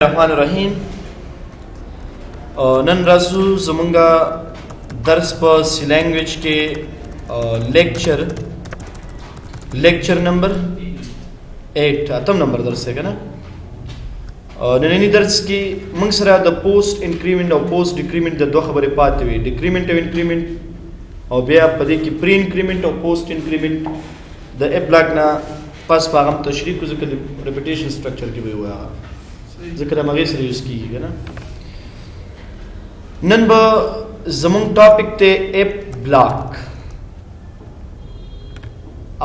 الرحمن الرحیم. نن راسو زمونږه درس په سی لینګویج کې لیکچر نمبر 8 اتم نمبر درس دی کنه. نننی درس کې موږ سره د پوسټ انکریمنٹ او پوسټ ډیکریمنٹ د دوه خبرې پاتې وي، ډیکریمنٹ او انکریمنٹ، او بیا په دې کې پری انکریمنٹ او پوسټ انکریمنٹ د اپ بلاک نه پس پاغم تشریح کو ځکه د ریپیټیشن سټرکچر کې به وایي ذکر مغه سره یوز کیږي کنه. نن به زمون ټاپک ته اپ بلاک.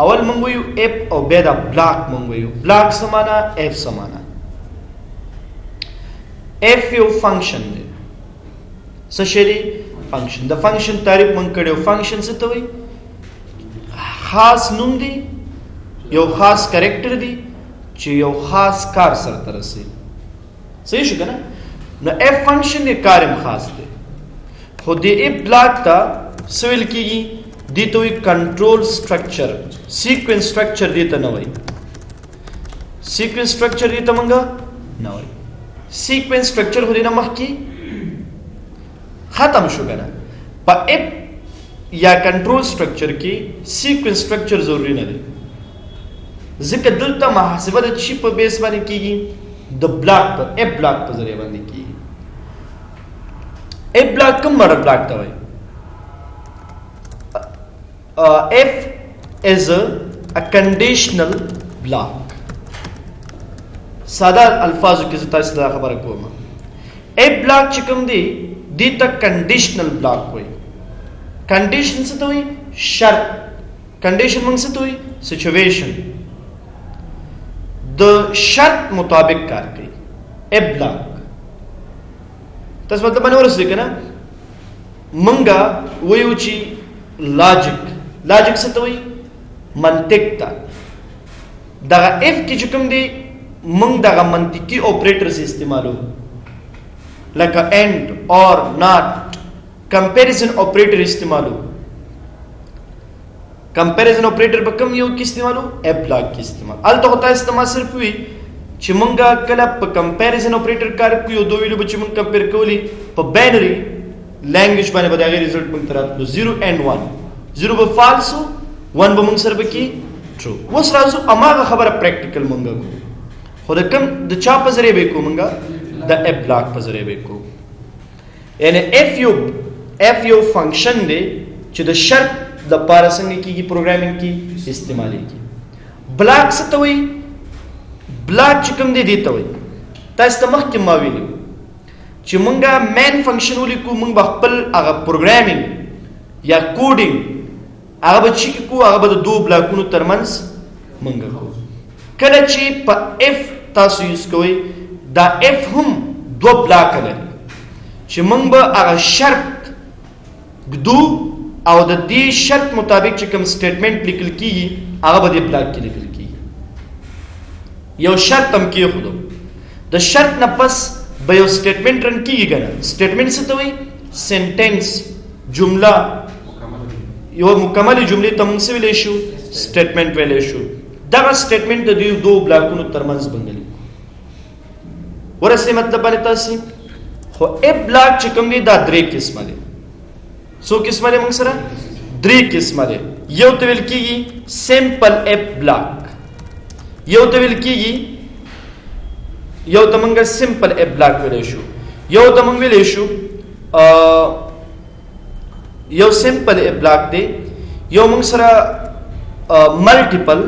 اول مونږ ویو اپ او بیا دا بلاک مونږ ویو. بلاک سمانا اف سمانا. اف یو فنکشن دی. څه شی دی؟ فنکشن. د فنکشن تعریف مونږ کړو. فنکشن څه ته وایي؟ خاص نوم دی، یو خاص کریکټر دی چې یو خاص کار سره رسي. صحیح شو کنه. نو اف فنکشن دی کارم خاص دی، خو دی اف بلاک تا سویل کیږي دی ته وی کنټرول سټرکچر، سیکوینس سټرکچر دی ته نه وای. سیکوینس سټرکچر دی ته مونږه نه وای. سیکوینس سټرکچر هوري نه مخکي ختم شو کنه. په اف یا کنټرول سټرکچر کې سیکوینس سټرکچر ضروری نه دی، ځکه دلته محاسبه د چی په بیس باندې کیږي؟ د بلاک پر اف بلاک په ذریعہ باندې کیږي. اف بلاک کوم ماډل بلاک ته وایي؟ اف از ا کنډیشنل بلاک. ساده الفاظو کې زه تاسو ته خبره کوم. اف بلاک چې کوم دی دې ته کنډیشنل بلاک وایي. کنډیشن څه ته وایي؟ شرط. کنډیشن موږ څه ته وایي؟ سچویشن. د شرط مطابق کار کوي اف بلاک. تاسو مطلب باندې ورسېږئ کنه. منګه وایو چې لاجیک څه ته وایي؟ منطق ته. دغه اف کې چې کوم دی موږ دغه منطقي اپریټرز استعمالو، لکه اینڈ اور ناٹ، کمپیریزن اپریټر استعمالو. کمپیریزن اپریټر په کوم یو کې استعمالو؟ اف بلاک کې استعمال. الته هوتا استعمال صرف وی چې مونږه کله په کمپیریزن اپریټر کار کوو، دوه ویلو چې مونږ کمپیر کولی په باینری لینګویج باندې به دا غیر ریزلټ مونږ تراتلو 0 and 1. 0 به فالس، 1 به مونږ سره به کی ټرو. اوس راځو اماغه خبره پریکټیکل مونږه کو. خو د کوم د چا په ذریعہ به کو؟ مونږه د اف بلاک په ذریعہ به کو. یعنی اف یو فنکشن دی چې د شرط د پاره څنګه کیږي پروګرامینګ کې استعمالېږي. بلاک څه ته وایي؟ بلاک چې کوم دی دی ته وایي. تاسو ته مخکې ما ویلي چې مونږه مین فنکشن ولیکو، مونږ به خپل هغه پروګرامینګ یا کوډینګ هغه به چې کو هغه به د دوه بلاکونو ترمنځ مونږه کو. کله چې په اف تاسو یوز کوئ دا اف هم دوه بلاک لري چې مونږ به هغه شرط ګدو او د دې شرط مطابق چې کوم سټیټمنټ لیکل کیږي هغه به د بلاک کې لیکل کیږي. یو شرط هم کې خودو د شرط نه پس به یو سټیټمنټ رن کیږي کنه. سټیټمنټ څه ته وایي؟ سنټنس، جمله. یو مکمل جملې ته موږ څه ویلی شو؟ سټیټمنټ ویلی شو. دغه سټیټمنټ د دې دوه بلاکونو ترمنځ باندې ورسې مطلب باندې تاسو. خو اف بلاک چې کوم دی دا درې قسمه دی. څو قسمه دی؟ موږ سره درې قسمه دی. یو ته ویل کیږي سمپل اف بلاک، یو ته ویل کیږي یو ته موږ سمپل اف بلاک ویلی شو، یو ته موږ ویلی شو یو سمپل اف بلاک دی، یو موږ سره ملټیپل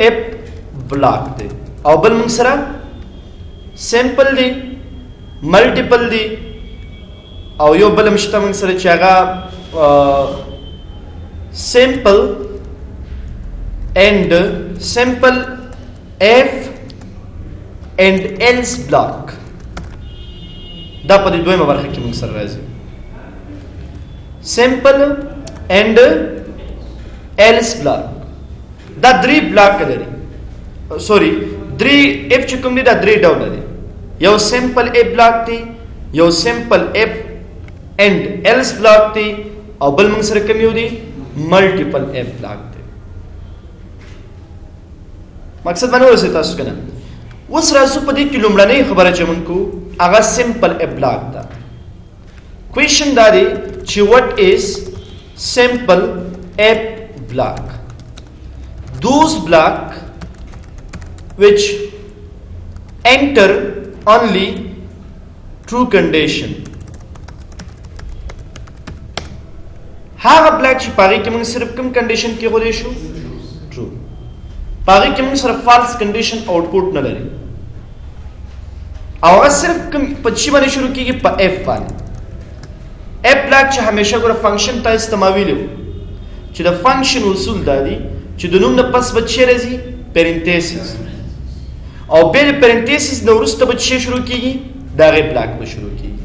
اف بلاک دی، او بل موږ سره سمپل دی، ملټیپل دی، او یو بل مشته موږ سره چې هغه سمپل اینڈ سمپل اف اینڈ ایلس بلاک. دا په دې دویمه برخه کې موږ سره راځي. سمپل اینڈ ایلس بلاک دا درې بلاک لري. سوري درې اف چې کوم دی دا درې ډول دي. یو سمپل اف بلاک دی، یو سمپل اف اینڈ ایلس بلاک دی، او بل موږ سره کوم یو دی؟ ملټیپل اف بلاک دی. مقصد باندې ورسې تاسو کنه. اوس راځو په دې کې لومړنۍ خبره چې موږ کوو هغه سمپل اف بلاک ده. کوېشن دا دی چې what is simple app block? Those block which enter only true condition. هغه بلاک چې پاره کې موږ صرف کوم کنډیشن کې غوډې شو ټرو، پاره کې موږ صرف فالس کنډیشن آوټپوټ نه لري، او هغه صرف کوم په چی باندې شروع کیږي په اف باندې. اف بلاک چې همیشه ګوره فنکشن ته استعمالوي چې د فنکشن اصول دا دي چې د نوم نه پس به چی راځي پرنتیسس، او بل پرنتیسس نو وروسته به چی شروع کیږي دغه بلاک به شروع کیږي.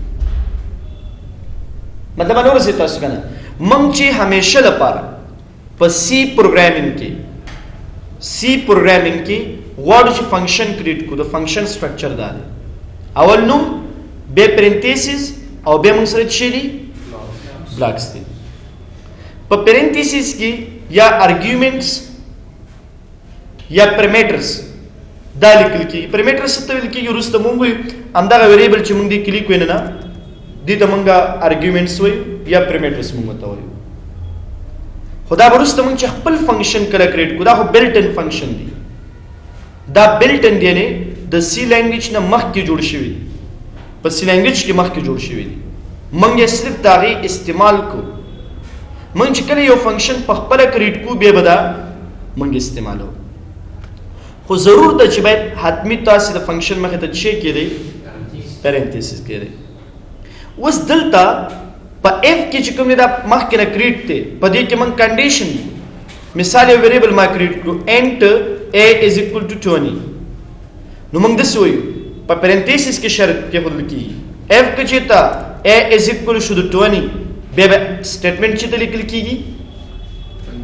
مطلب نو ورسې تاسو کنه موږ چې همیشه لپاره په سی پروګرامینګ کې غواړو چې فنکشن کریټ کو، د فنکشن سټرکچر دا دی اول نوم به پرنتیسس او به موږ سره چی دي بلاکس دي. په پرنتیسس کې یا ارګیومنټس یا پرمیټرز دا لیکل کیږي. پرمیټرز څه ته ویل کیږي وروسته موږ همدغه ویریبل چې موږ دې کلیک وینه نه دې ته موږ ارګیومنټس وایو یا پرمیټرز موږ ته وایو. خدا وروسته موږ چې خپل فنکشن کله کریټ کو دا خو بلټ ان فنکشن دی، دا بلټ ان دی نه د سی لینګویج نه مخکې جوړ شوی دی، په سی لینګویج کې مخکې جوړ شوی دی، موږ یې صرف داغه استعمال کو. موږ چې کله یو فنکشن په خپل کریټ کو به بدا موږ استعمالو، خو ضرور ده چې باید حتمی تاسو د فنکشن مخه ته چی کړئ پرنتیسس کړئ. اوس دلته په اف کې چې کوم دا مخکې نه کریټ ته په دې کې موږ کنډیشن مثال یو ویریبل ما کریټ کړو انټ a is equal to 20، نو موږ دسه وایو په پرنتیسس کې شرط کې خپل کی f کې چې تا a is equal to 20 به سټیټمنټ چې لیکل کیږي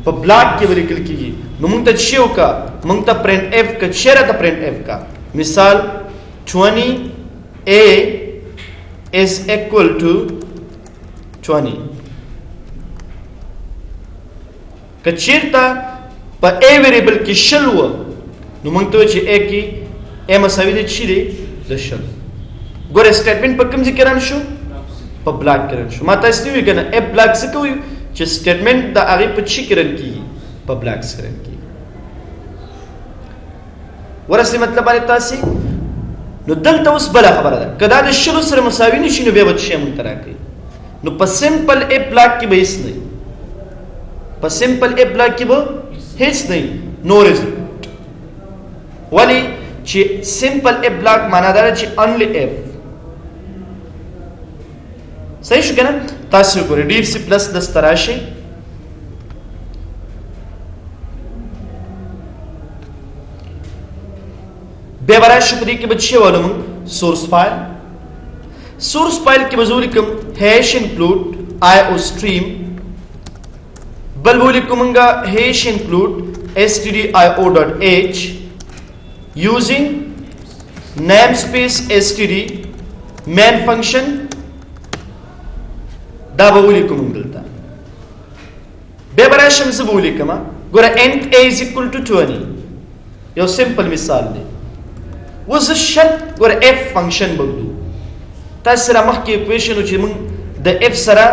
په بلاک کې لیکل کیږي. نو موږ ته شیو کا موږ ته پرنٹ اف کا چیرې ته پرنٹ اف کا مثال 20 a is equal to 20 کچیرتا په a ویریبل کې شل و نو موږ ته چې a کې a مساوي دي چې دی د شل. ګوره سټیټمنټ په کوم ځای کې ران شو په بلاک کې ران شو. ما تاسو وی کنه a بلاک څه کوي چې سټیټمنټ د هغه په چی کې ران کیږي په بلاک سره کیږي. ورسې مطلب باندې تاسو نو دلته اوس بل خبره ده کدا د شلو سره مساوي نشي نو به بچي مونږ ترا کوي. نو په سمپل ا بلاک کې به هیڅ نه، په سمپل ا بلاک کې به هیڅ نه نو ریزلټ. ولی چې سمپل ا بلاک معنا دا چې اونلی اف. صحیح شو کنه؟ تاسو ګورئ ډیف سی پلس د ستراشي به برای شپدي کې بچي ولوم سورس فایل کې بزول کوم هاش انکلود IO stream بل ولیکومنګا هاش انکلود stdio.h using namespace std main function دا به ولیکوم دلته به برای شمس به ولیکم ګوره int a is equal to 20 یو سمپل مثال دی. وز شرط ګوره f فنکشن بغدو تاسو سره مخکې اکویشن چې موږ د f سره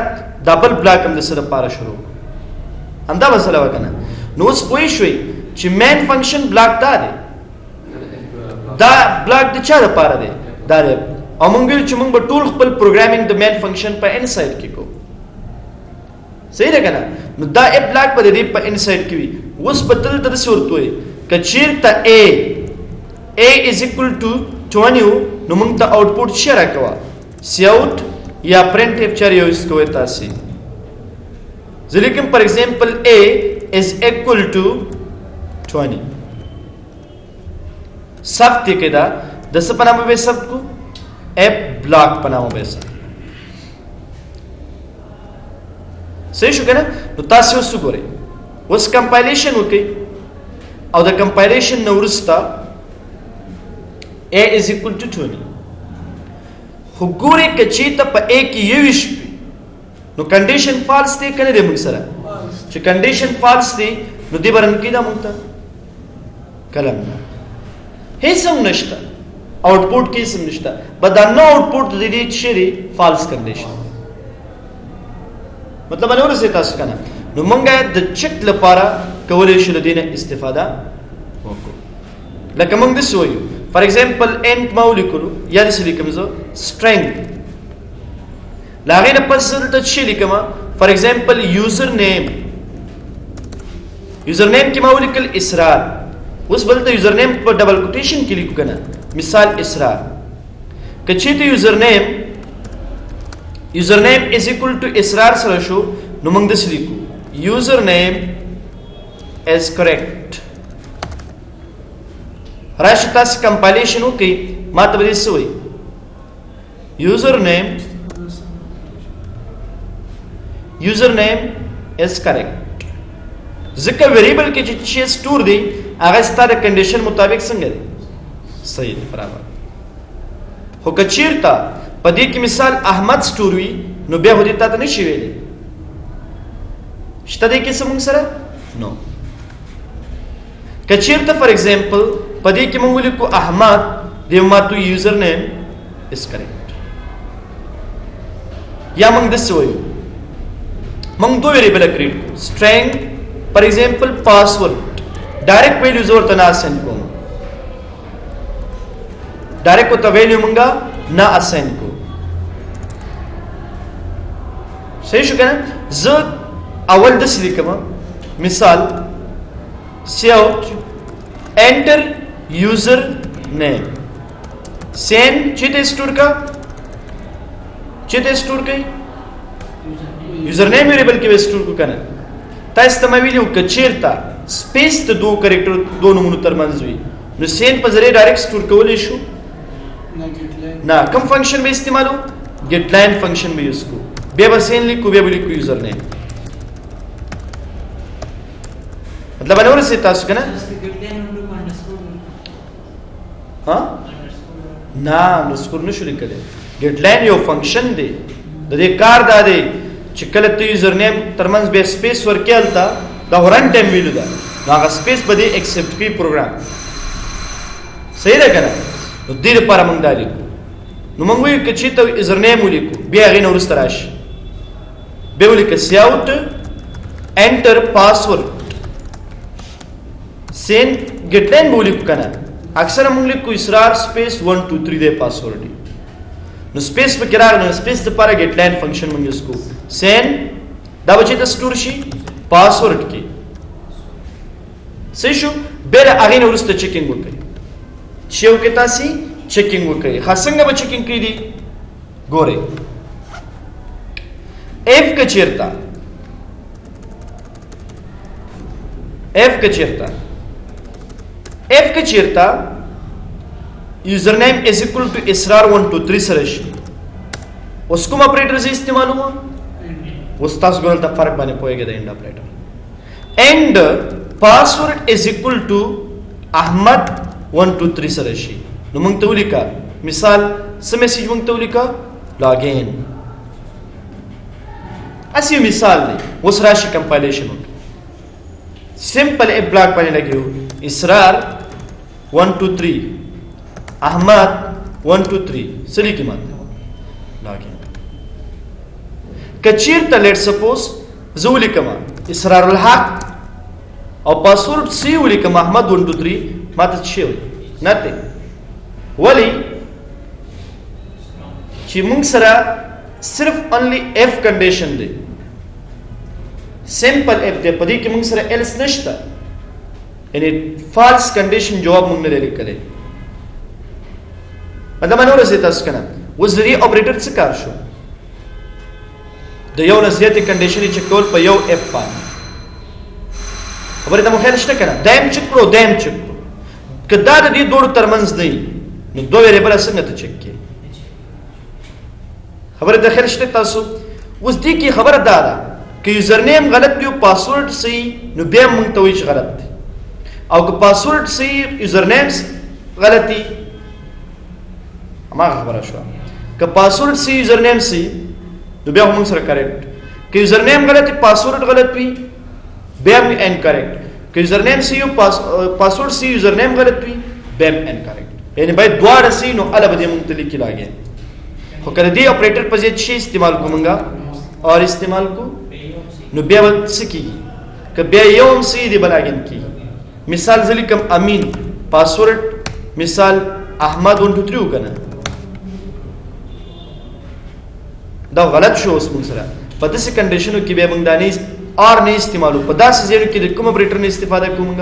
ډبل بلاک هم د سره پاره شروع همدا مسله وکنه. نو اوس پوه شوي چې مین فنکشن بلاک دا دی، دا بلاک د چا لپاره دی دا دی، او موږ ویل چې موږ به ټول خپل پروګرامینګ د مین فنکشن په انسایډ کې کوو. صحیح ده کنه؟ نو دا اف بلاک به د دې په انسایډ کې وي. اوس په دلته داسې ورته وایي که چېرته a is equal to 20 نو موږ ته آوټپوټ څه راکوه سی آوټ یا پرنٹ اف چر یوز کوئ تاسو. زه لیکم پر ایگزامپل a is equal to 20 ثبت کې دا د څه په نامه به ثبت کو اف بلاک په نامه به ثبت. صحیح شو کنه؟ نو تاسو اوس وګورئ اوس کمپایلیشن وکړئ او د کمپایلیشن نو وروسته a is equal to 20 خو ګورئ که چېرته په a کې 21 نو کنډیشن فالس دی کنه دی موږ سره چې کنډیشن فالس دی نو دی برن کې دا موږ ته کلم نه هیڅ هم نشته आउटपुट کې سم نشته بدا نو आउटपुट د دې شری فالس کنډیشن مطلب انور سي تاسو کنه نو مونږه د چک لپاره کولای شو د دینه استفاده وکړو لکه مونږ د سویو فار ایگزامپل انت مولکلو یا د لیکم زه strength لاغې نه پس دلته شي لیکم فار ایگزامپل یوزر نیم کې مولکل اسرار اوس بلته یوزر نیم په ډبل کوټیشن کې لیکو کنه مثال اسرار کچې ته یوزر نیم از اکول ټو اسرار سره شو نو موږ د لیکو یوزر نیم از کریکټ راشه تاسو کمپایلیشن وکړئ ماته به څه وایي یوزر نیم از کریکټ ځکه ویریبل کې چې سٹور دی هغه ستاره کنډیشن مطابق څنګه دی صحیح دی برابر خو کچیرته په دې کې مثال احمد سٹور وي نو بیا هدي تاسو نشي ویلي شته دې کې څه سره نو کچیرته فار ایگزامپل په دې کې موږ لیکو احمد د ماتو یوزر نیم از کریکټ یا موږ د څه وایو موږ دوه ویریبل کریټ string فار ایگزامپل پاسورډ ډایرکټ ویلیوز ورته نه اساین کوم ډایرکټ ته ویلیو مونږه نه اساین کو صحیح شو کنه زه اول د لیکم مثال سیاوت انټر یوزر نیم سین چته سٹور کا یوزر نیم ویریبل کې سٹور کو کنه تاسو ته ویلو کچیرتا سپیس ته دوه کریکټر دوه نمونه ترمنځ وي نو سین په ذریعہ ډایرکټ سٹور کولای شو نه کوم فنکشن به استعمالو get line فنکشن به یوز کو بیا به سین لیکو بیا به لیکو یوزر نیم مطلب انور سے تاسو کنه ها نه انډرسکور نشو لیکل get line یو فنکشن دی د دې کار دا دی چې کله ته یوزر نیم ترمنځ به سپیس ورکیلتا دا رن ټایم ویلو دا هغه سپیس به دې ایکسپټ کی پروګرام صحیح ده کنه نو دې لپاره موږ دا لیکو نو موږ وایو چې ته یوزر نیم ولیکو بیا غي نو ورسته راشي به ولیکو سیاوت انټر پاسورډ سین ګټ لاین ولیکو کنه اکثر موږ لیکو اسرار سپیس 1 2 3 دې پاسورډ نو سپیس په کې راغلی نو سپیس لپاره ګټ لاین فنکشن موږ یوز کوو سین دا به چې ته سٹور شي پاسورډ کې صحیح شو بل هغه نو ورسته چیکینګ وکړي شیو کې تاسو چیکینګ وکړي څنګه به چیکینګ کړی دي ګوره اف کچیرتا یوزر نیم از اکول ټو اسرار 1 2 3 سره شي اوس کوم اپریټر زی استعمالوم اوس تاسو ګورل ته فرق باندې پوهیږئ د اینډ اپریټر اینډ پاسورډ از اکول ټو احمد 1 2 3 سره شي نو موږ ته ولیکا مثال سم میسج موږ ته ولیکا لاګین اسی مثال دی اوس راشي کمپایلیشن سمپل ا بلاک باندې لګیو اسرار 1 2 3 احمد 1 2 3 سلی کی ماته لاګین کچیرته لیټ سپوز زولی کما اسرار الحق او پاسورډ سی ولی کما احمد 1 2 3 ماته شي نته ولی چې موږ سره صرف اونلی اف کنډیشن دی سمپل اف دی په دې کې موږ سره ایلس نشته یعنی فالس کنډیشن جواب موږ نه لري کړی مطلب نو رسې تاسو کنه وزري اپریټر څه کار شو د یو نزیاتې کنډیشن چې کول په یو اف باندې خبره ته مو خیال شته کنه دایم چک کړو کدا د دې دوه ترمنځ دی نو دوه ویریبل څنګه ته چک کې خبره ته خیال شته تاسو اوس دې کې خبره ده چې یوزر نیم غلط دی او پاسورډ صحیح نو بیا مونږ ته وایي غلط دی او که پاسورډ صحیح یوزر نیم غلطي ما خبره شو که پاسورډ صحیح یوزر نیم صحیح نو بیا موږ سره کریکټ که یوزر نیم غلط پاسورډ غلط وي بیا ان کریکټ که یوزر نیم صحیح پاسورډ صحیح یوزر نیم غلط وي بیا ان کریکټ یعنی باید دواړه سي نو اله به دې مونږ ته لیکي لاګین. خو کله دې اپریټر په ځای شي استعمال کو مونږه اور استعمال کو نو بیا به څه کېږي که بیا یو هم سي دې به لاګین کېږي. مثال زه لیکم امین پاسورډ مثال احمد 1 2 3 وکنه دا غلط شو اوس مونږ سره په داسې کنډیشنو کې بیا مونږ دا نه اور نه استعمالو په داسې ځایونو کې د کوم اپریټر نه استفاده کوو مونږ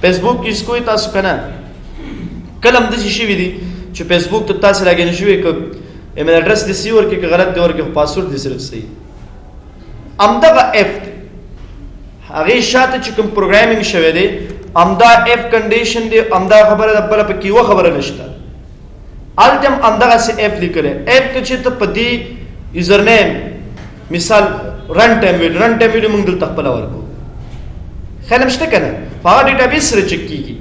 فیسبوک یوز کوئ تاسو که نه کله هم داسې شوي دي چې فیسبوک ته تاسې راګین شوي که ایمیل اډرس دې صحیح ورکړي که غلط دې ورکړي خو پاسورډ دې صرف صحیح همدغه اف دی هغې شاته چې کوم پروګرامینګ شوی دی همدا اف کنډیشن دی همدا خبره ده بله پکې یوه خبره نشته هلته هم همدغسې اف لیکلی اف که چې ته په دې یوزر نیم مثال رن ټایم ویډیو موږ دلته خپله ورکو خیال هم شته که نه په هغه ډیټابیس سره چک کېږي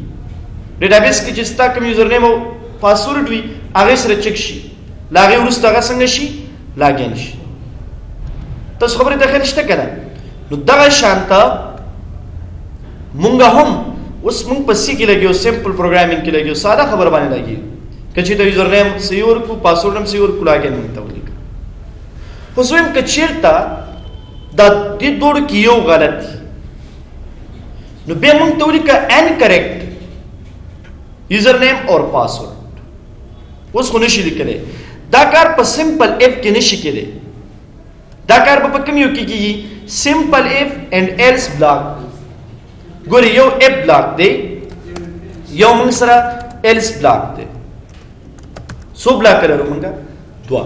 ډیټابیس کې چې ستا کوم یوزر نیم او پاسورډ وي هغې سره چک شي له هغې وروسته هغه څنګه شي لاګین شي تاسو خبرې ته خیال شته که نه نو دغه شانته مونږ هم اوس مونږ په سی کې لګیو سمپل پروګرامینګ کې لګیو ساده خبر باندې لګیو که چې د یوزر نیم صحیح ورکړو پاسورډ هم صحیح ورکړو لاګین مونږ ته ولیکو خو زه وایم که چېرته دا دې دوړو کې یو غلط دي نو بیا مونږ ته ولیکه انکریکټ یوزر نیم اور پاسورډ اوس خو نشي لیکلی دا کار په سمپل اف کې نشي کېدی دا کار په کوم یو کې کېږي سمپل اف اینڈ ایلس بلاک ګورې یو اف بلاک دی یو موږ سره ایلس بلاک دی څو بلاک لرو موږ دوه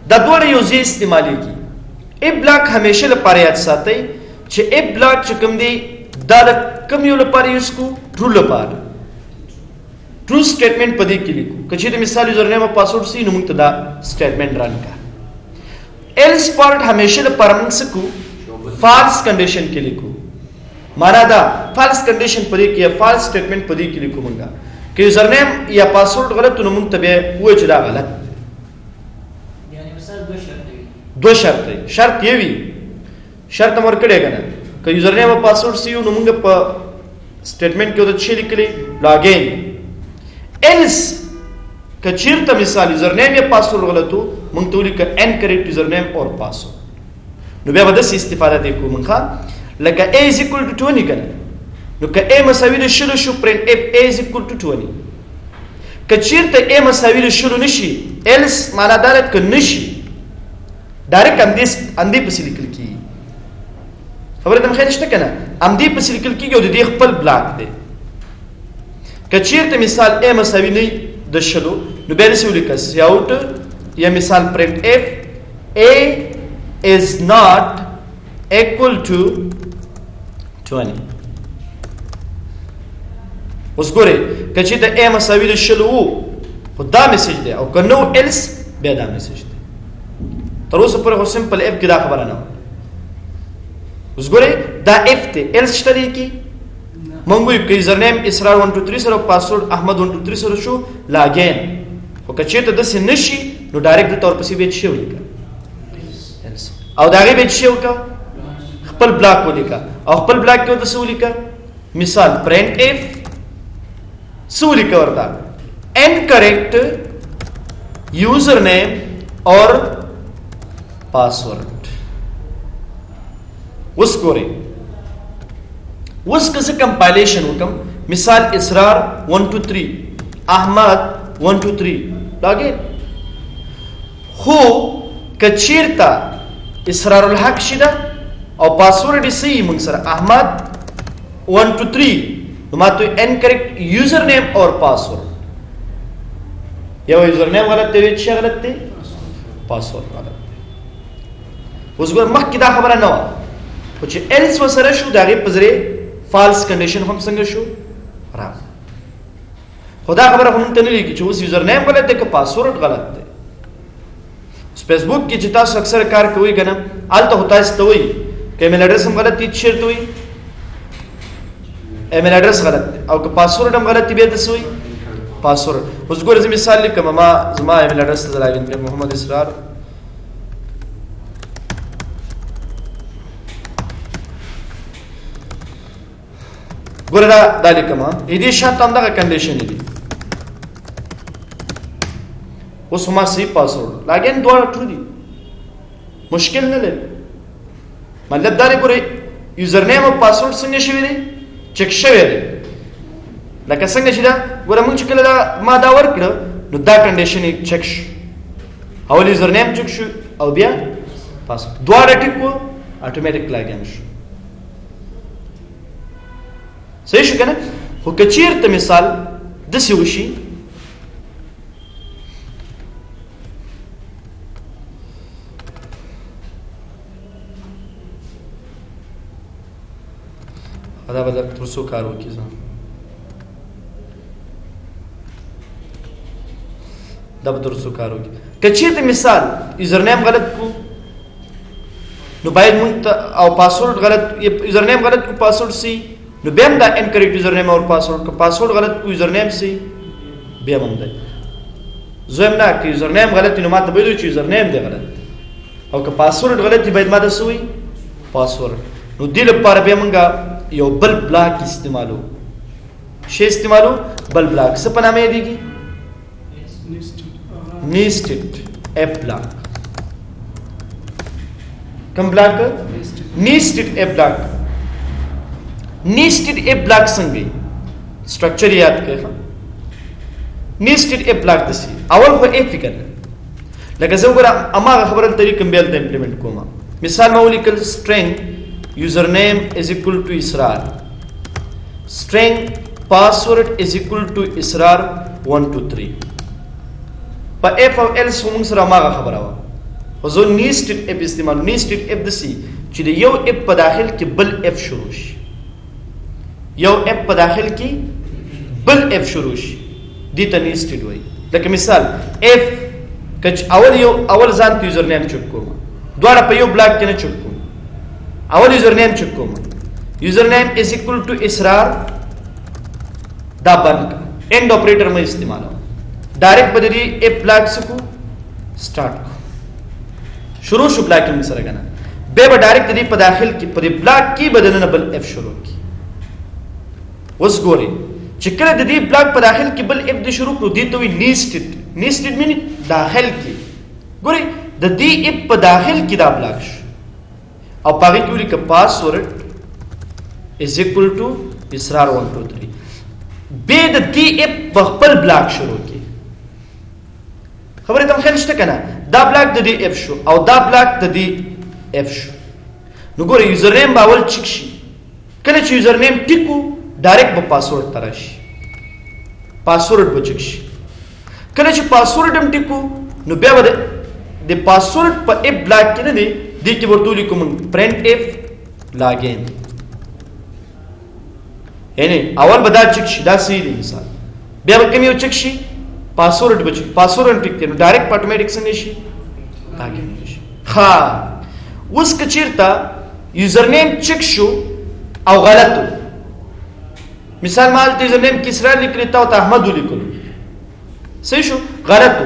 دا دواړه یو ځای استعمالیږي اف بلاک همیشه لپاره یاد ساتئ چې اف بلاک چې کوم دی دا د کوم یو لپاره یوز کو ټرو لپاره ټرو سټیټمنټ په دې کې لیکو که چېرې مثال یوزر نیم او پاسورډ سي نو موږ ته دا سټیټمنټ رن کا ایلس پارټ همیشه لپاره موږ څه کو فالس کنډیشن کې لیکو معنا دا فالس کنډیشن په دې کې یا فالس سټیټمنټ په دې کې لیکو موږ که یوزر نیم یا پاسورډ غلط نو موږ ته بیا وایو چې دا غلط یعنی مثال دو شرط دی شرط یې وي شرط هم ورکړی که نه که یوزر نیم او پاسورډ سی نو موږ په سټیټمنټ کې ورته څه لیکلی لاګین ایلس که چېرته مثال یوزر نیم یا پاسورډ غلط و موږ ته ولیکه انکریکټ یوزر نیم اور پاسورډ نو بیا به داسې استفاده دی کوو موږ لکه a is equal to 20 که نه نو که a مساوي د 10 شو پرنټ اف a is equal to 20 که چېرته a مساوي د 10 نشي ایلس معنا دا ده که نشي ډایرکټ همدې پسې لیکل کېږي خبرې ته مخیل شته که نه همدې پسې لیکل کېږي او د دې خپل بلاک دی که چېرته مثال a مساوي نه د 10 نو بیا داسې ولیکه سیاوټ یا مثال پرنټ اف a is not equal to 20 اوس ګورئ که چې د a مساوي د 10 وو خو دا میسج دی او که نو ایلس بیا دا میسج دی تر اوسه پورې خو سمپل اف کې دا خبره نه اوس ګورئ دا اف دی ایلس شته دی کې مونږ وایو که یوزر نیم اسرار 1 2 3 سره پاسورډ احمد 1 2 3 سره شو لاګین خو که چېرته داسې نه شي نو ډایرکټ دلته ورپسې بیا څه ولیکه او د هغې بیا څه وکړه خپل بلاک ولیکه او خپل بلاک کې ورته څه ولیکه مثال پرنټ اف څه ولیکه ورته انکریکټ یوزر نیم اور پاسورډ اوس ګورئ اوس که زه کمپایلیشن وکړم مثال اسرار 1 2 3 احمد 1 2 3 لاګین خو که چېرته اسرار الحق شي ده او پاسورډ یې صحیح موږ سره احمد 1 2 3 نو ما ته انکریکټ یوزر نیم اور پاسورډ یو یوزر نیم غلط دی چې غلط دی پاسورډ غلط دی اوس ګور مخکې دا خبره نه وه خو چې ایلس وسره شو د هغې په ذریعې فالس کنډیشن هم څنګه شو راغله خو دا خبره خو موږ ته نه لیکي چې اوس یوزر نیم غلط دی که پاسورډ غلط دی اوس فیسبوک کې چې تاسو اکثره کار کوئ که نه هلته خو تاسو ته وایي که ایمیل اډرس هم غلط دی چېرته وایي ایمیل اډرس غلط دی او که پاسورډ هم غلط دی بیا ته څه وایي پاسورډ اوس ګوره زه مثال لیکم زما ایمیل اډرس ته لاګین کړم محمد اسرار ګوره دا لیکم دې شاته همدغه کنډیشن دي اوس ما صحیح پاسورډ لاګین دواړه ټرو دي مشکل نه لري مطلب دا دی ګورئ یوزر نیم او پاسورډ څنګه شوی دی چک شوی دی لکه څنګه چې دا ګوره موږ چې کله دا ما دا ورکړه نو دا کنډیشن یې چک شو اول یوزر نیم چک شو او بیا پاسورډ دواړه ټیک وو اټومیټیک لاګین شو صحیح شو کنه خو که چیرته مثال داسې وشي دا به تر څو کار وکړي دا به تر څو کار وکړي که چیرته مثال یوزر نیم غلط کو نو باید مونږ ته او پاسورډ غلط یوزر نیم غلط کو پاسورډ سی نو بیا هم دا انکریکټ یوزر نیم او پاسورډ که پاسورډ غلط کو یوزر نیم سی بیا هم دی زه هم نه که یوزر نیم غلط نو ما ته باید چې یوزر نیم دی غلط او که پاسورډ غلط دی باید ما ته څه وي پاسورډ نو دې لپاره بیا مونږ یو بل بلاک استعمالو شی استعمالو بل بلاک څه په نامه یادېږي نیسټډ اپ بلاک کوم بلاک نیسټډ اپ بلاک نیسټډ اپ بلاک څنګه سټرکچر یاد کړئ نیسټډ اپ بلاک دسی اول خو اف فکر لکه زه وګورم اماغه خبره طریقه بل ته امپلیمنٹ کوم مثال ما ولیکل string username is equal to israr string password is equal to israr 123 په اف او ال موږ سره ماغه خبره وا خو زه نیسټډ اف استعمال نیسټډ اف دسی چې د یو اف په داخل کې بل اف شروع شي یو اف په داخل کې بل اف شروع شي دې ته نیسټډ وایي لکه مثال اف کچ اول ځان ته یوزر نیم چک کوم دواړه په یو بلاک کې نه چک کوم اول یوزر نیم چک کوم یوزر نیم از اکول ټو اسرار دا بند اینڈ اپریټر مې استعمالو ډایرکټ بدري اف بلاک سکو سٹارټ شروع شو بلاکینګ سره کنه به ډایرکټ دې په داخل کې په بلاک کې بدلنه بل اف شروع کی وس ګوري چې کله د دې بلاک په داخل کې بل اف د شروع کړو دې ته وی نیسټډ نیسټډ مینی داخل کې ګوري د دې اف په داخل کې دا بلاک شو او پاره کې ولیک پاسورډ از اکول ټو اسرار 123 به د دې اف په خپل بلاک شروع کی خبره تم خیال شته کنه دا بلاک د دې اف شو او دا بلاک د دې اف شو نو ګوري یوزر نیم باول چک شي کله چې یوزر نیم ټیکو ډایرکټ په پاسورډ تراشي پاسورډ به چک شي کله چې پاسورډ هم ټیکو نو بیا به د پاسورډ په اف بلاک کې نه دی دې کې ورته لیکو موږ پرنٹ اف لاګین یعنی اول به دا چک شي دا صحیح دی مثال بیا به کوم یو چک شي پاسورډ به چک پاسورډ ټیک کړي نو ډایرکټ اتوماتیک څنګه شي لاګین شي ها اوس که چیرته یوزر نیم چک شو او غلط مثال مال ته یوزر نیم کسرا لیکلی تا ته احمد لیکلو صحیح شو غلط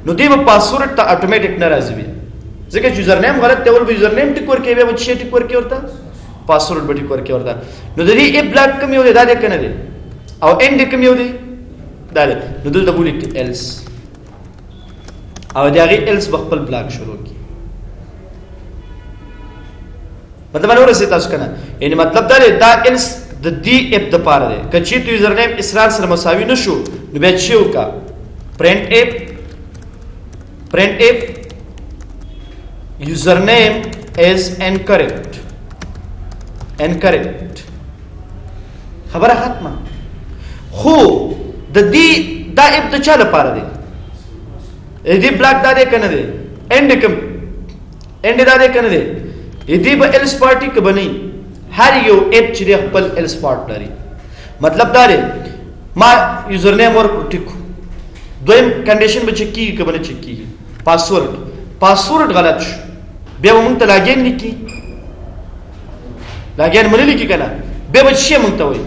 نو دی په پاسورډ ته اتوماتیک ناراضي وي ځکه چې یوزر نیم غلط دی ول به یوزر نیم ټیک ورکې به چې ټیک ورکې ورته پاسورډ به ټیک ورکې ورته نو د دې اپ بلاک کوم یو دی دا دې کنه دی او اند کوم یو دی دا دی نو دلته بولیک ایلس او دا غي ایلس خپل بلاک شروع کی مطلب نو رسې تاسو کنه یعنی مطلب دا دی دا ایلس د دې اپ د پاره دی کچې تو یوزر نیم اسرار سره مساوي نشو نو به چې وکا print if username is incorrect خبره ختمه خو د دې دا اپ د چا لپاره دی دې بلاک دا دی کنه دی end دا دی کنه دی دې به else party کې بنئ هر یو اپ چې خپل else part لري مطلب دا دی ما یوزر نیم ورکړ ټیکو دویم کنډیشن به چک کیږي کبه نه چک کیږي پاسورډ غلط شو بیا موږ ته لاګین لیکي لاګین مونږ لیکي کنه به شي موږ ته وایي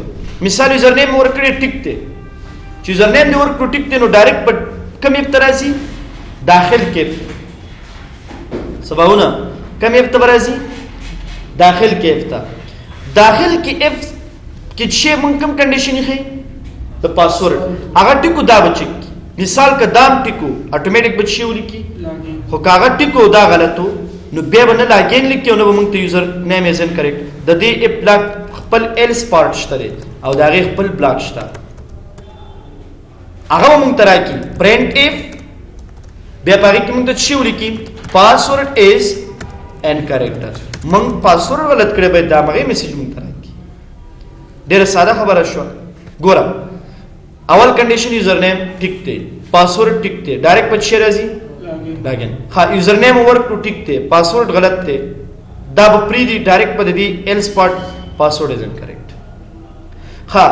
مثال یوزر نیم ورکړي ټیک ته چې یوزر نیم دی ورکړو ټیک ته نو ډایرکټ په کوم اپ ترازي داخل کې سباونه کوم اپ ترازي داخل کې اف داخل کې اف کې چې موږ کوم کنډیشن یې د پاسورډ هغه ټیکو دا بچی مثال که دام ټیکو اتوماتیک به شي ولیکي خو کاغه ټیکو دا غلطو نو بیا به نه لاګین لیکي نو به موږ ته یوزر نیم از ان کریکټ د دې اف بلاک خپل ایلس پارت شته او دا غي خپل بلاک شته هغه موږ ته راکی پرنٹ اف بیا پاره کې موږ ته شي ولیکي پاسورډ از ان کریکټر موږ پاسورډ غلط کړی به دا مغه میسج موږ ته راکی ډیره ساده خبره شو ګوره اول کنډیشن یوزر نیم ټیک دی پاسورډ ټیک دی ډایرکټ پچې راځي لاګین ها یوزر نیم ورکړو ټیک دی پاسورډ غلط دی دا به پری دی ډایرکټ په دې ایلس پارت پاسورډ از ان کریکټ ها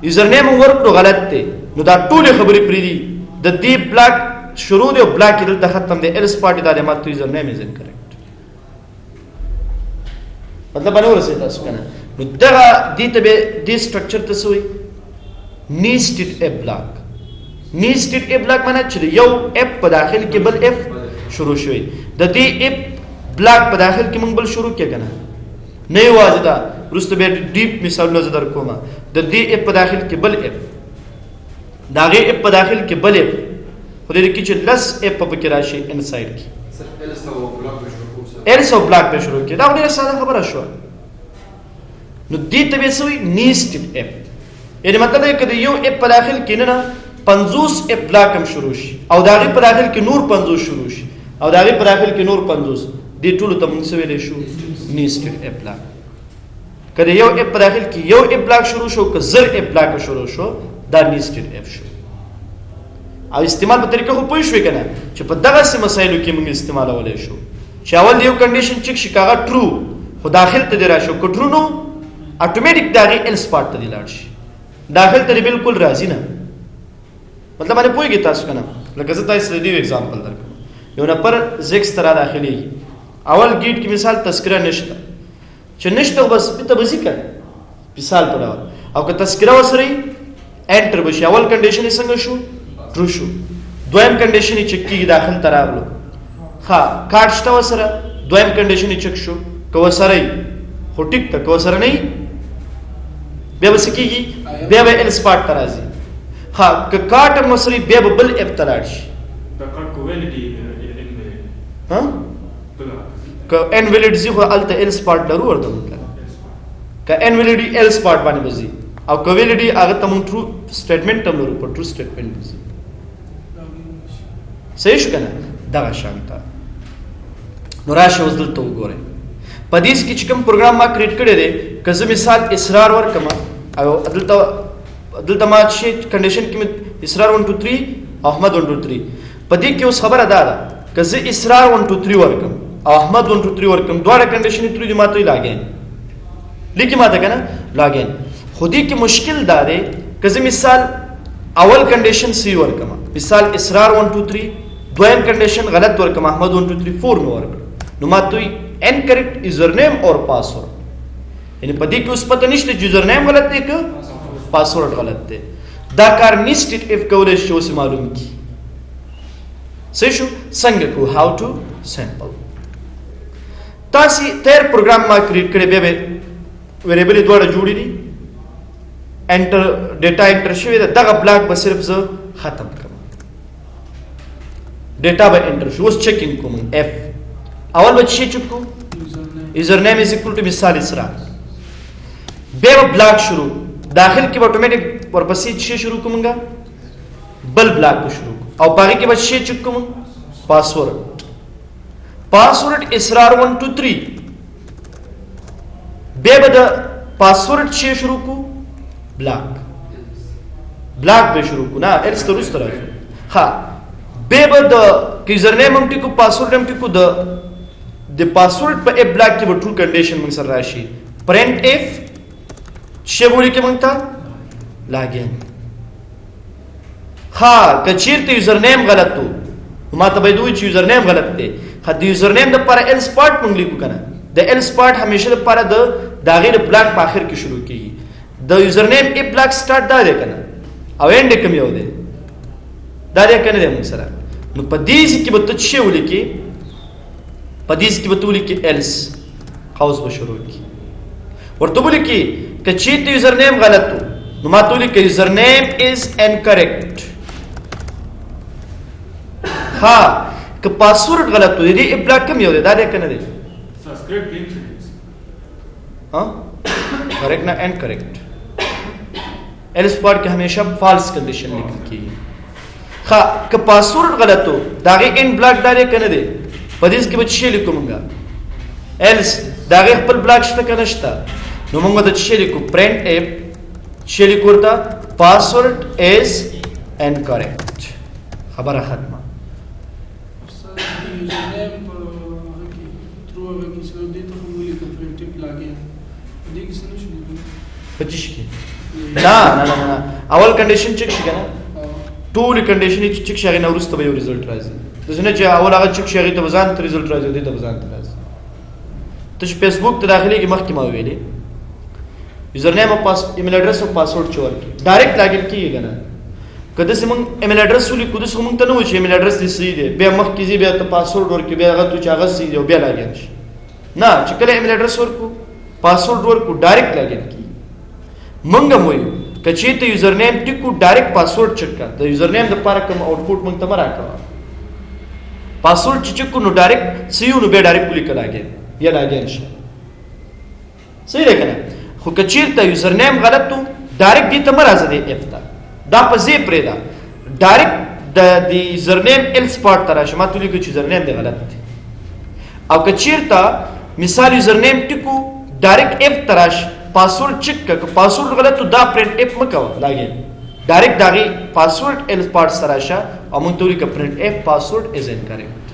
یوزر نیم ورکړو غلط دی نو دا ټول خبرې پری دی د دې بلاک شروع دی او بلاک دلته ختم دی ایلس پارت دا د ماته یوزر نیم از ان کریکټ مطلب باندې ورسې تاسو کنه نو دا دې ته به دې سټرکچر ته سوې نیسټډ اف بلاک نیسټډ اف بلاک معنی چې یو اف په داخل کې بل اف شروع شوی د دې اف بلاک په داخل کې موږ بل شروع کې کنه نه یوازې دا ورسته به ډیپ مثالونه زدر کومه د دې اف په داخل کې بل اف داغه اف په داخل کې بل اف خو دې کې چې لس اف په کې راشي انساید کې ایلس او بلاک به شروع کې دا ډیره ساده خبره شو نو دې ته به سوی نیسټډ اف یعنی مطلب ہے کہ یو اف په داخل کې نه 50 اف بلاک هم شروع شي او داغه په داخل کې نور 50 شروع شي او داغه په داخل کې نور 50 دې ټول ته موږ سویل شو نیسټډ اف بلاک کله یو اف په داخل کې یو اف بلاک شروع شو که زر اف بلاک شروع شو دا نیسټډ اف شو او استعمال په طریقه خو پوه شو کنه چې په دغه سم مسایلو کې موږ استعمالولای شو چې اول یو کنډیشن چک شي کاغه ټرو خو داخل ته راشو که ټرو نو اتوماتیک داغه ایلس پارت ته لاړ شي داخل ته بالکل راځي نه مطلب باندې پوهیږي تاسو کنه لکه زه تاسو ته دی ایگزامپل درکوم یو نفر زیکس تر داخلي اول گیټ کې مثال تذکرہ نشته چې نشته بس په بزی کړه مثال پر او که تذکرہ وسري انټر بشي اول کنډیشن یې څنګه شو ټرو شو دویم کنډیشن یې چک کیږي داخل تراغلو ها کارت شته وسره دویم کنډیشن یې چک شو کو وسره هو ټیک ته کو وسره نه بیا وس کیږي بیا به ایلس پارت ترازی ها ک کارت مصری بیا به بل اف تلاش دا کارت کو ویلیډی ها ک ان ویلیډ خو الته ایلس پارت ضرور ورته ک ان ویلیډی ایلس پارت باندې بزي او ک ویلیډی هغه تم ټرو سټیټمنټ تم ورو پر ټرو سټیټمنټ بزي صحیح شو کنه دا شانتا نو راشه وزدل ته وګوره پدیس کې چې کوم پروګرام ما کریټ کړی دی که زه مثال اصرار ورکم او دلته ما چې کنډیشن کې اصرار 1 2 3 احمد 1 2 3 پدې کې اوس خبره ده که زه اصرار 1 2 3 ورکم او احمد 1 2 3 ورکم دواړه کنډیشن تر دې ماته لاګین لیکي ماته کنه لاګین خودي کې مشکل ده که زه مثال اول کنډیشن سی ورکم مثال اصرار 1 2 3 دویم کنډیشن غلط ورکم احمد 1 2 3 4 نو ورکم نو ماته incorrect username or password یعنی پدې کې اوس پته نشته چې username غلط دی که password غلط دی دا کار نیسټډ اف کولای شي اوس معلوم کی صحیح شو څنګه کو how to sample تاسو تیر پروګرام ما کریټ کړی به ویریبل دوړه جوړی دي انټر ډیټا انټر شوی دا دغه بلاک به صرف زه ختم کړم ډیټا به انټر شو اوس چیکینګ کوم اف اول به چی چکو یوزر نیم از اکول ټو مثال اسرار به بلاک شروع داخل کې اتوماتیک ورپسې چی شروع کومګه بل بلاک شروع او باقي کې به چی چکو پاسورډ اسرار 1 2 3 به د پاسورډ چی شروع کو بلاک به شروع کو نه ایلس ته روس طرف ها به د یوزر نیم هم ټکو پاسورډ هم ټکو د پاسورډ په اف بلاک کې ټول کنډیشن موږ سره راشي پرنٹ اف چې وړي کې موږ ته لاګین ها کچیرته یوزر نیم غلط وو ما ته به دوی چې یوزر نیم غلط دی خو د یوزر نیم د پر ایلس پارت موږ لیکو کنه د ایلس پارت همیشه د پر د داغه بلاک په اخر کې شروع کیږي د یوزر نیم اف بلاک سٹارټ دا دی کنه او اینډ کوم یو دی دا دی کنه موږ سره نو په دې کې به ته څه ولیکي پدیس کې بتولی کې ایلس قوس به شروع کی ورته بولی کې کچې ته یوزر نیم غلط نو ما تولی کې یوزر نیم از انکریکټ ها که پاسورډ غلط وي دې بلاک کوم یو دی دا دې کنه دی Subscribe game settings. ها करेक्ट ना and correct else part के हमेशा false condition लिखल की खा क पासवर्ड गलत हो दागे एंड ब्लॉक डाले कने दे पदिस के बच्चे लिखो मंगा एल्स दागे खपल ब्लॉक शता कनष्टा नो मंगा द छे लिखो प्रिंट एप छे लिखो ता पासवर्ड इज एंड करेक्ट खबर खत्म पच्चीस की ना ना ना ना अवल कंडीशन चेक शिका ना टूल कंडीशन ही चेक शागे ना उरुस्त बयो रिजल्ट राजी जसने जे अवल आगे चेक शागे तो बजान तो रिजल्ट राजी दे तो बजान तो राजी तो फेसबुक तो दाखिले की मख की मावेली यूजर नेम और पास ईमेल एड्रेस और पासवर्ड चोर की डायरेक्ट लॉगिन किएगा ना कदे से मंग ईमेल एड्रेस सुली कुछ मंग तनु छे ईमेल एड्रेस दिसी दे बे मख की बे तो पासवर्ड और की बे अगर तू चागा सी जो बे लॉगिन ना चकले ईमेल एड्रेस और को पासवर्ड और को डायरेक्ट लॉगिन की मंगम हुई कचेते यूजर नेम टिकू डायरेक्ट पासवर्ड चक्का द यूजर नेम द पारा कम आउटपुट मंग तमरा का पासवर्ड चिचकू नो डायरेक्ट सीयू नो बे डायरेक्ट पुली कला गया या लागे सही है कना खो कचेते यूजर नेम गलत तो डायरेक्ट दी तमरा जदे एफ्ता दा पजे प्रेदा direct the user name else part तराश मा तुली कुछ यूजर नेम दे गलत अब कचेरता मिसाल यूजर नेम टिकू डायरेक्ट एफ तराश पासवर्ड चेक कर पासवर्ड गलत तो दा प्रिंट एफ मका लागे डायरेक्ट दागी पासवर्ड एल पार्ट सराशा अमुंतुरी का print F password is incorrect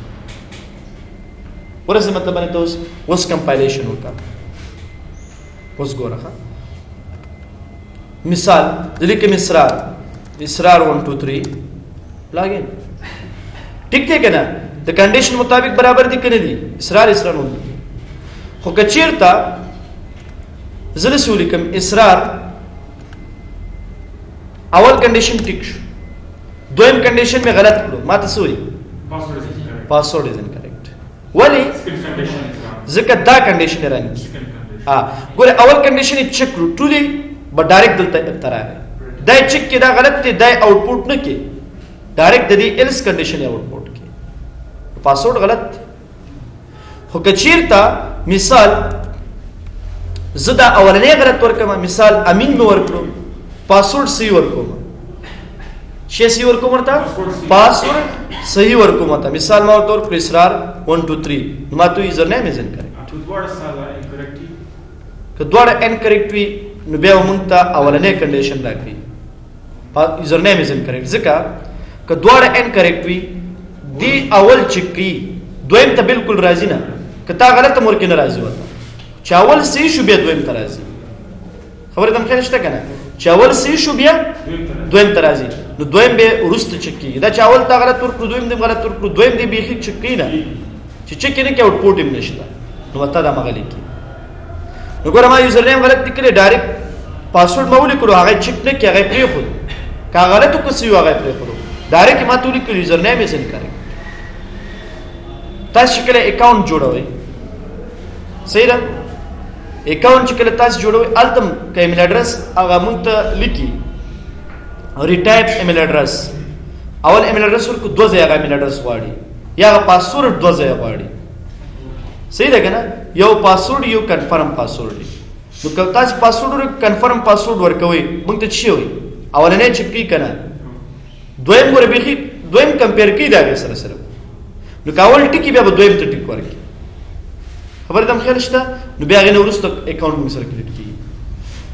और ऐसे मतलब बने तो उस कंपाइलेशन होता उस गो रखा मिसाल दिल्ली के इसरार 1 2 3 लागे ठीक थे ना द कंडीशन मुताबिक बराबर दिखने दी इसरार हो कचेरता ज़लसूलिकम इसरार अवल कंडीशन टिक दोयम कंडीशन में गलत करो माता सोई पासवर्ड इज इनकरेक्ट वली ज़िक्र दा कंडीशन रन हाँ गोरे अवल कंडीशन चेक करो टूली बट डायरेक्ट दलता तरा है दाय चेक के दा गलत थे दाय आउटपुट न के डायरेक्ट ददी एल्स कंडीशन आउटपुट के पासवर्ड गलत हो कचीरता मिसाल ज़दा अवलने गलत वर्कमा मिसाल अमीन में वर्कलो पासवर्ड सही वर्कोमा शे सही वर्कोमा पासवर्ड सही वर्कोमा था मिसाल मा तौर पर इसरार 1 2 3 नुमा तो यूजर नेम इज इनकरेक्ट तो द्वारा इनकरेक्ट वी नुबे उमंता अवलने कंडीशन लागी यूजर नेम इज इनकरेक्ट जिका का द्वारा इनकरेक्ट वी दी अवल चिक्की दोयम त बिल्कुल राजी ना कता गलत मोर के नाराजी होता चावल से शुबिया दोयम तराजी खबर दम खेल शता कना चावल से शुबिया दोयम तराजी नो दोयम बे उरुस्त चिक्की दा चावल ता गलत तुर दोयम दे गलत तुर दोयम दे बेखी चिक्की ना चिक्की ने क्या आउटपुट इम नशता नो मता दा मगली की नो गोरा मा यूजर नेम गलत दिखले डायरेक्ट पासवर्ड माउली करो आगे चिक ने क्या गए प्रे खुद का गलत को सी आगे प्रे करो डायरेक्ट मा तुली के यूजर नेम इज इनकरेक्ट ताश शिकले अकाउंट जोड़ो सही रहा अकाउंट चिकले तास जोड़ो अल्तम का ईमेल एड्रेस आगा मुंत लिखी रिटाइप ईमेल एड्रेस अवल ईमेल एड्रेस को दो जगह ईमेल एड्रेस वाड़ी या पासवर्ड दो जगह वाड़ी सही रहेगा ना यो पासवर्ड यो कंफर्म पासवर्ड तो कलतास पासवर्ड और कंफर्म पासवर्ड वर्क हुई मुंत छी हुई अवल ने चिपकी कना द्वयम गोरे बिखी द्वयम कंपेयर की दागे सर सर नुकावल टिकी बे द्वयम तो टिक वर्क खबर दम खेल शता नु बे आगे उरुस तक अकाउंट में सर्कुलेट की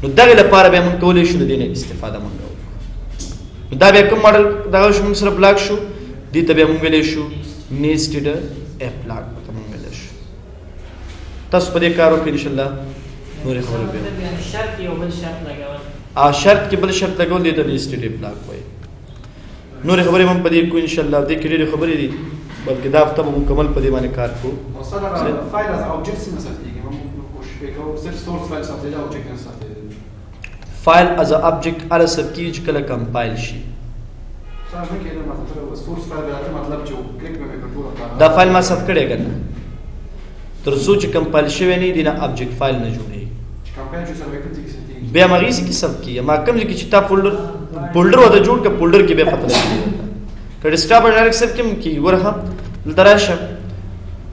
नु दागे लपार बे मन कोले शु देने इस्तेफादा मन नु दा बे कम मॉडल दागे शु मन सर ब्लॉक शु दी तबे मन वेले शु नेस्टेड एप ब्लॉक तम वेले शु तस पदे कारो के इंशाल्लाह नूरे खबर बे शर्त की ओबल शर्त लगावल आ शर्त के बल शर्त लगावल दे तबे नेस्टेड एप ब्लॉक होय नूरे खबर मन पदे को इंशाल्लाह दे के खबर दी बल्कि दाफ्ता मुकम्मल पदे माने कार को फाइल از ऑब्जेक्ट्स में सकती है हम कोशिश करो सिर्फ सोर्स फाइल सब दे ऑब्जेक्ट में सकते फाइल एज अ ऑब्जेक्ट आला सब की कल कंपाइल शी सर मैं कह रहा मतलब सोर्स फाइल का मतलब जो क्लिक में कंट्रोल होता है दा फाइल मा सब करेगा ना तर सोच कंपाइल शवे नहीं दिना ऑब्जेक्ट फाइल न जुड़े कंपाइल जो सर्वे करती है बे मरीज की सब की मा कम की चिता फोल्डर होता जोड़ के फोल्डर की बे पता लगी که ډیسکټاپ او ډایرکټ سیف کې کی ګوره دلته راشه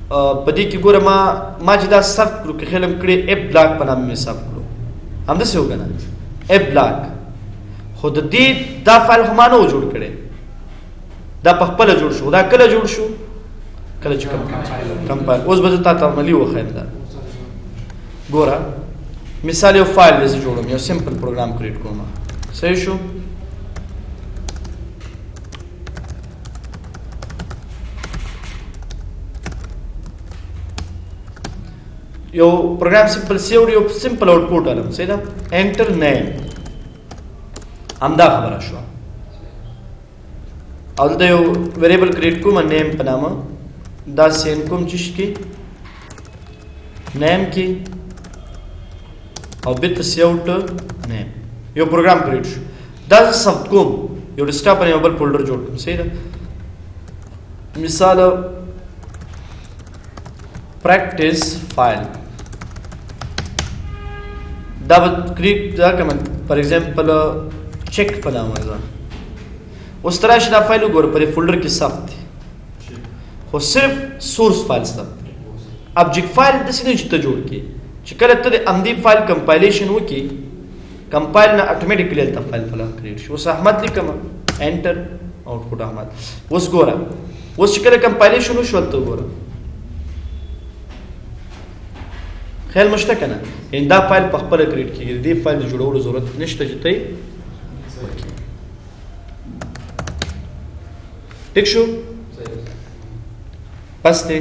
په دې کې ګوره ما چې دا ثبت کړو که خیال هم کړی اپ بلاک په نامه مې ثبت کړو همداسې وکنه اپ بلاک خو د دې دا فایل خو ما نه و جوړ کړی دا په خپله جوړ شو دا کله جوړ شو کله چې کمپایل اوس به زه تا ته عملي وښیم دا ګوره مثال یو فایل به زه جوړوم یو سمپل پروګرام کریټ کوم صحیح شو یو پروګرام سمپل سیو یو سمپل آوټپوټ علم صحیح ده انټر نیم همدا خبره شوه او دلته یو ویریبل کریټ کوم نیم په نامه دا سین کوم چیش کې نیم کې او بیت سیوټ نیم یو پروګرام کریټ شو دا ثبت کوم یو ډیسکټاپ باندې یو بل فولډر جوړ کوم صحیح ده مثال پریکټس فایل دا به کریټ دا کوم فار ایگزامپل چیک په نامه ده اوس تراش دا فایل وګوره په فولډر کې ثبت دی خو صرف سورس فایل ثبت ابجیکټ فایل د سینې چې ته جوړ کې چې کله ته د امدی فایل کمپایلیشن وکې کمپایل نه اتوماتیکلی ته فایل فلا کریټ شي اوس احمد لیکم انټر آوټپوټ احمد اوس ګوره اوس چې کله کمپایلیشن وشو ته ګوره خیال مشته کنه ان دا فایل په خپل کریټ کیږي دې فایل جوړولو ضرورت نشته چې ته ٹھیک شو پس ته